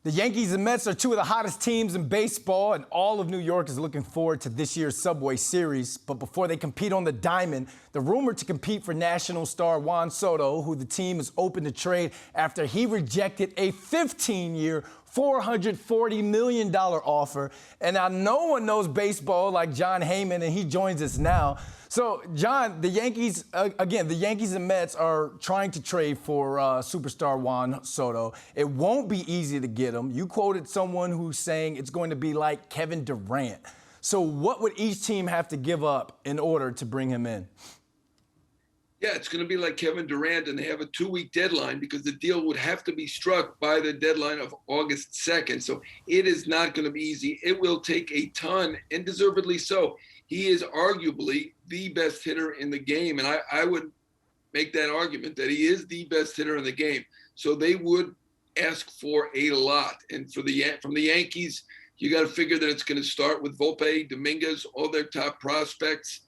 The Yankees and Mets are two of the hottest teams in baseball, and all of New York is looking forward to this year's Subway Series. But before they compete on the diamond, the rumored to compete for national star Juan Soto, who the team is open to trade after he rejected a 15-year, $440 million offer. And now no one knows baseball like Jon Heyman, and he joins us now. So, Jon, the Yankees and Mets are trying to trade for superstar Juan Soto. It won't be easy to get him. You quoted someone who's saying it's going to be like Kevin Durant. So what would each team have to give up in order to bring him in? Yeah, it's going to be like Kevin Durant, and they have a 2-week deadline because the deal would have to be struck by the deadline of August 2nd. So it is not going to be easy. It will take a ton, and deservedly so. He is arguably the best hitter in the game, and I would make that argument that he is the best hitter in the game. So they would ask for a lot. And from the Yankees, you got to figure that it's going to start with Volpe, Dominguez, all their top prospects.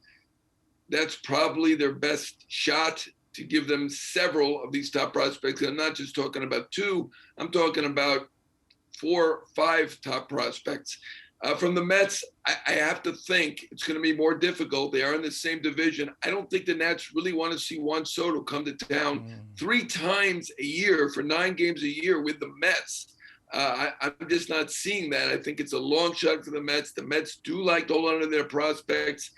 That's probably their best shot to give them several of these top prospects. I'm not just talking about two. I'm talking about 4, 5 top prospects. From the Mets, I have to think it's going to be more difficult. They are in the same division. I don't think the Nats really want to see Juan Soto come to town 3 times a year for 9 games a year with the Mets. I'm just not seeing that. I think it's a long shot for the Mets. The Mets do like to hold on to their prospects.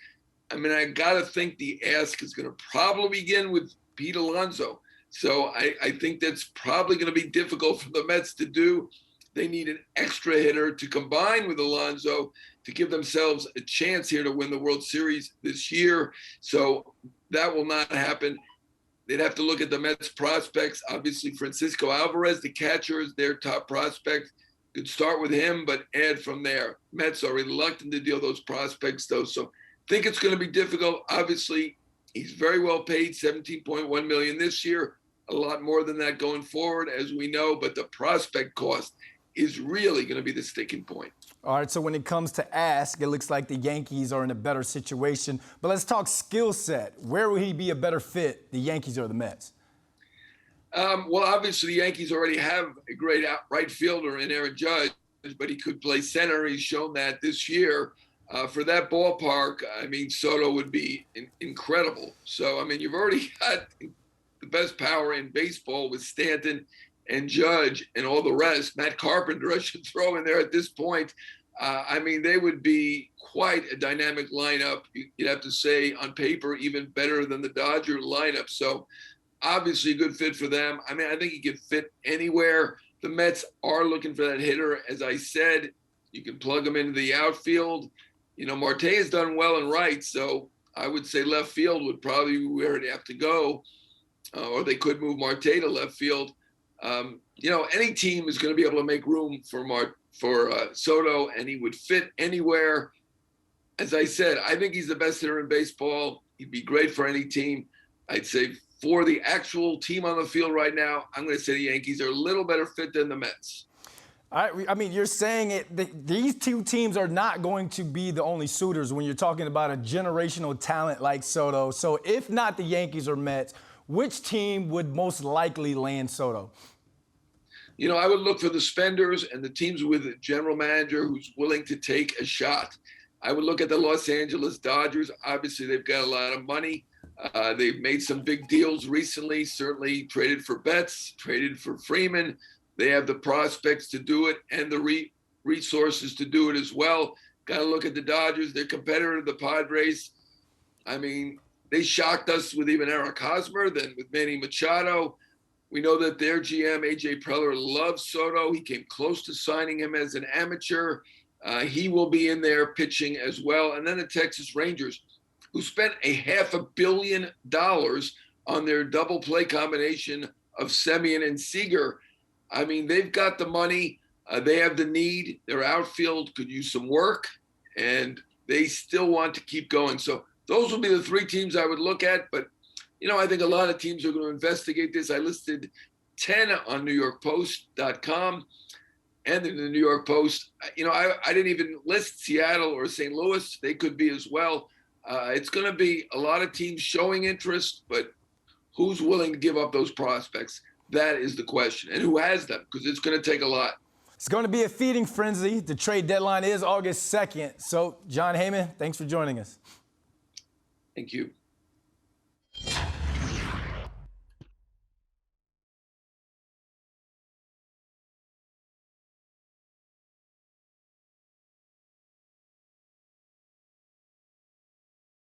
I mean, I got to think the ask is going to probably begin with Pete Alonso. So I think that's probably going to be difficult for the Mets to do. They need an extra hitter to combine with Alonso to give themselves a chance here to win the World Series this year. So that will not happen. They'd have to look at the Mets prospects. Obviously, Francisco Alvarez, the catcher, is their top prospect. Could start with him, but add from there. Mets are reluctant to deal those prospects, though. So I think it's going to be difficult. Obviously, he's very well paid, $17.1 million this year. A lot more than that going forward, as we know. But the prospect cost is really going to be the sticking point. All right, so when it comes to ask, it looks like the Yankees are in a better situation. But let's talk skill set. Where will he be a better fit, the Yankees or the Mets? Well, obviously, the Yankees already have a great right fielder in Aaron Judge, but he could play center. He's shown that this year. For that ballpark, I mean, Soto would be incredible. So, I mean, you've already got the best power in baseball with Stanton and Judge and all the rest. Matt Carpenter, I should throw in there at this point. I mean, they would be quite a dynamic lineup. You'd have to say on paper even better than the Dodger lineup. So obviously a good fit for them. I mean, I think he could fit anywhere. The Mets are looking for that hitter. As I said, you can plug him into the outfield. You know, Marte has done well in right, so I would say left field would probably be where they have to go, or they could move Marte to left field. You know, any team is going to be able to make room for Soto, and he would fit anywhere. As I said, I think he's the best hitter in baseball. He'd be great for any team. I'd say for the actual team on the field right now, I'm going to say the Yankees are a little better fit than the Mets. I mean, you're saying these two teams are not going to be the only suitors when you're talking about a generational talent like Soto. So if not the Yankees or Mets, which team would most likely land Soto? You know, I would look for the spenders and the teams with a general manager who's willing to take a shot. I would look at the Los Angeles Dodgers. Obviously, they've got a lot of money. They've made some big deals recently, certainly traded for Betts, traded for Freeman. They have the prospects to do it and the resources to do it as well. Got to look at the Dodgers. They're competitor to the Padres. I mean, they shocked us with even Eric Hosmer, then with Manny Machado. We know that their GM, A.J. Preller, loves Soto. He came close to signing him as an amateur. He will be in there pitching as well. And then the Texas Rangers, who spent $500 million on their double play combination of Semien and Seager. I mean, they've got the money. They have the need. Their outfield could use some work, and they still want to keep going. So those would be the 3 teams I would look at. But, you know, I think a lot of teams are going to investigate this. I listed 10 on NewYorkPost.com and in the New York Post. You know, I didn't even list Seattle or St. Louis. They could be as well. It's going to be a lot of teams showing interest, but who's willing to give up those prospects? That is the question. And who has them? Because it's going to take a lot. It's going to be a feeding frenzy. The trade deadline is August 2nd. So, Jon Heyman, thanks for joining us. Thank you.